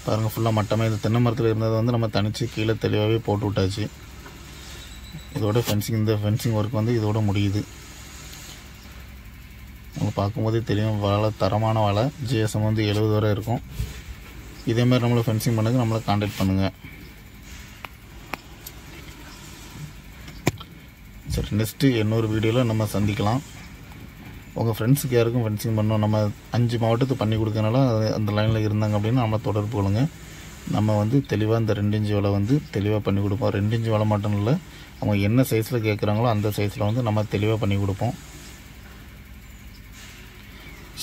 பாருங்கள், ஃபுல்லாக மட்டமாக இது தென்னை மரத்தில் இருந்ததை வந்து நம்ம தனித்து கீழே தெளிவாகவே போட்டு விட்டாச்சு. இதோட இந்த ஃபென்சிங் ஒர்க் வந்து இதோட முடியுது. உங்களுக்கு பார்க்கும்போதே தெரியும், வலை தரமான வலை. ஜிஎஸ்எம் வந்து 70 வரை இருக்கும். இதேமாதிரி நம்மளை ஃபென்சிங் பண்ணுங்க, நம்மளை கான்டாக்ட் பண்ணுங்கள். சரி, நெக்ஸ்ட்டு இன்னொரு வீடியோவில் நம்ம சந்திக்கலாம். உங்கள் ஃப்ரெண்ட்ஸுக்கு யாருக்கும் ஃபென்சிங் பண்ணணும், நம்ம 5 மாவட்டத்துக்கு பண்ணி கொடுக்கறனால அந்த லைனில் இருந்தாங்க அப்படின்னா நம்ம தொடர்பு கொள்ளுங்க. நம்ம வந்து தெளிவாக இந்த 2 இன்ச்சு வலை வந்து தெளிவாக பண்ணி கொடுப்போம். 2 இன்ச்சு வலை மட்டும் இல்லை, அவங்க என்ன சைஸில் கேட்குறாங்களோ அந்த சைஸில் வந்து நம்ம தெளிவாக பண்ணி கொடுப்போம்.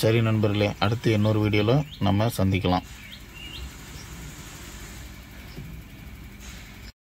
சரி நண்பர்களே, அடுத்து இன்னொரு வீடியோவில் நம்ம சந்திக்கலாம்.